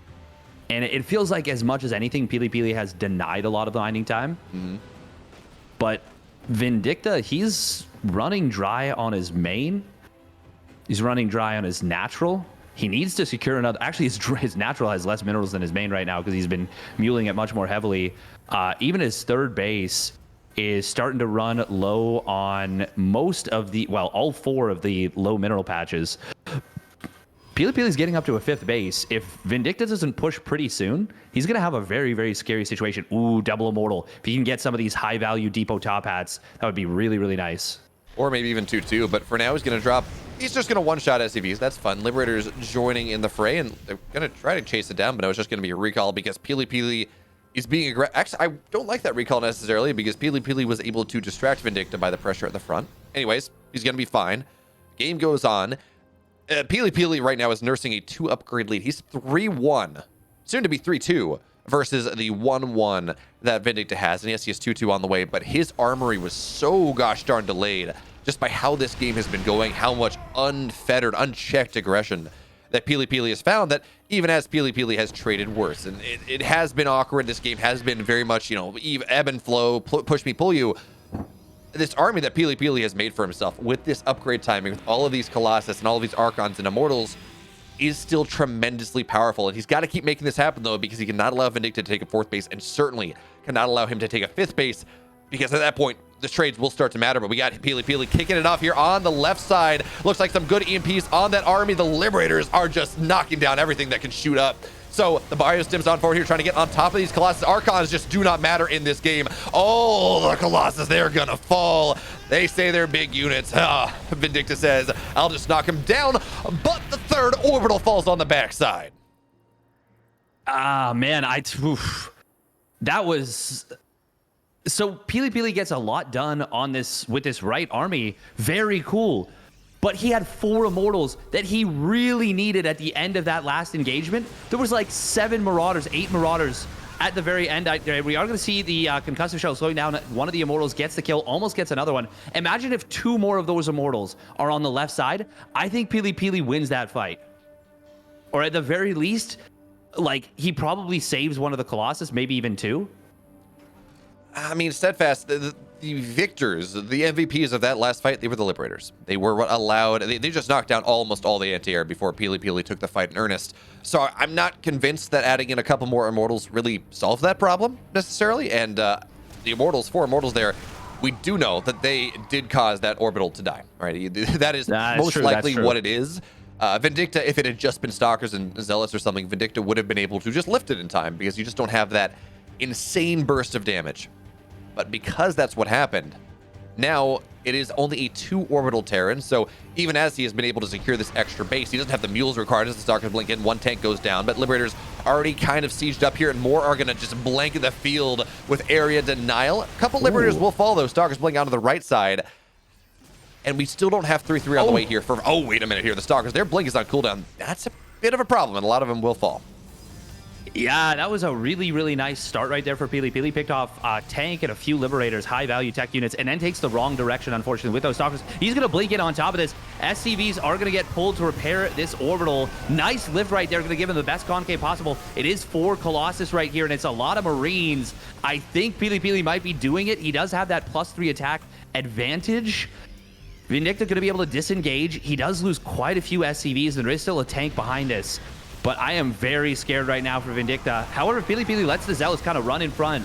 And it feels like as much as anything, PiLiPiLi has denied a lot of binding time. Mm-hmm. But Vindicta, he's running dry on his main. He's running dry on his natural. He needs to secure another. Actually, his natural has less minerals than his main right now because he's been muling it much more heavily. Even his third base is starting to run low on most of the, well, all 4 of the low mineral patches. PiLiPiLi's getting up to a 5th base. If Vindicta doesn't push pretty soon, he's going to have a very, very scary situation. Ooh, double immortal. If he can get some of these high-value depot top hats, that would be really, really nice. Or maybe even 2-2. But for now, he's going to drop. He's just going to one-shot SCVs. That's fun. Liberators joining in the fray, and they're going to try to chase it down, but it was just going to be a recall because PiLiPiLi is being aggressive. Actually, I don't like that recall necessarily because PiLiPiLi was able to distract Vindicta by the pressure at the front. Anyways, he's going to be fine. Game goes on. PiLiPiLi right now is nursing a 2 upgrade lead. He's 3-1, soon to be 3-2, versus the 1-1 that Vindicta has. And yes, he has 2-2 on the way, but his armory was so gosh darn delayed just by how this game has been going, how much unfettered, unchecked aggression that PiLiPiLi has found, that even as PiLiPiLi has traded worse. And it has been awkward. This game has been very much, you know, ebb and flow, push me, pull you. This army that PiLiPiLi has made for himself with this upgrade timing, with all of these Colossus and all of these Archons and Immortals, is still tremendously powerful. And he's got to keep making this happen, though, because he cannot allow Vindicta to take a 4th base and certainly cannot allow him to take a 5th base, because at that point, the trades will start to matter. But we got PiLiPiLi kicking it off here on the left side. Looks like some good EMPs on that army. The Liberators are just knocking down everything that can shoot up. So the Biostims on forward here, trying to get on top of these Colossus. Archons just do not matter in this game. Oh, the Colossus, they're gonna fall. They say they're big units. Vindicta says, I'll just knock him down. But the 3rd orbital falls on the backside. Man, that was... So PiLiPiLi gets a lot done on this with this right army. Very cool. But he had 4 immortals that he really needed at the end of that last engagement. There was like 7 Marauders, 8 Marauders at the very end. We are going to see the concussive shell slowing down. One of the immortals gets the kill, almost gets another one. Imagine if 2 more of those immortals are on the left side. I think PiLiPiLi wins that fight. Or at the very least, like, he probably saves one of the Colossus, maybe even 2. I mean, Steadfast, the victors, the MVPs of that last fight, they were the Liberators. They were what allowed, they just knocked down almost all the anti-air before PiLiPiLi took the fight in earnest. So I'm not convinced that adding in a couple more Immortals really solves that problem, necessarily. And the Immortals, 4 Immortals there, we do know that they did cause that orbital to die, right? That is most likely what it is. Vindicta, if it had just been Stalkers and Zealots or something, Vindicta would have been able to just lift it in time because you just don't have that insane burst of damage. But because that's what happened, now it is only a 2 orbital Terran. So even as he has been able to secure this extra base, he doesn't have the mules required as the Stalkers blink in. 1 tank goes down, but Liberators already kind of sieged up here, and more are going to just blanket the field with area denial. A couple Liberators will fall, though. Stalkers blink onto the right side. And we still don't have 3-3 on the way here for... Oh, wait a minute here. The Stalkers, their blink is on cooldown. That's a bit of a problem, and a lot of them will fall. Yeah, that was a really, really nice start right there for PiLiPiLi. Picked off tank and a few Liberators, high-value tech units, and then takes the wrong direction, unfortunately, with those Stalkers. He's going to blink in on top of this. SCVs are going to get pulled to repair this orbital. Nice lift right there, going to give him the best concave possible. It is 4 Colossus right here, and it's a lot of Marines. I think PiLiPiLi might be doing it. He does have that +3 attack advantage. Vindicta going to be able to disengage. He does lose quite a few SCVs, and there is still a tank behind this. But I am very scared right now for Vindicta. However, PiLiPiLi lets the Zealots kind of run in front.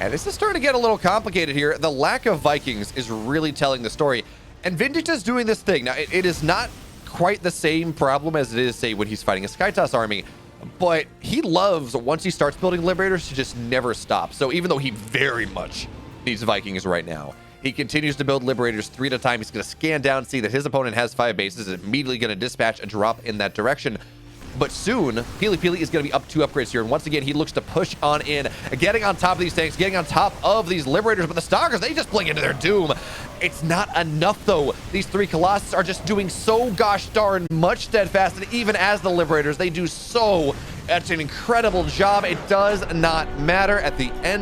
And this is starting to get a little complicated here. The lack of Vikings is really telling the story. And Vindicta's doing this thing. Now, it is not quite the same problem as it is, say, when he's fighting a Skytoss army. But he loves, once he starts building Liberators, to just never stop. So even though he very much needs Vikings right now, He continues to build Liberators 3 at a time. He's going to scan down, see that his opponent has 5 bases, and immediately going to dispatch a drop in that direction. But soon, PiLiPiLi is going to be up 2 upgrades here. And once again, he looks to push on in, getting on top of these tanks, getting on top of these Liberators. But the Stalkers, they just blink into their doom. It's not enough, though. These 3 Colossus are just doing so gosh darn much steadfast. And even as the Liberators, they do so. That's an incredible job. It does not matter at the end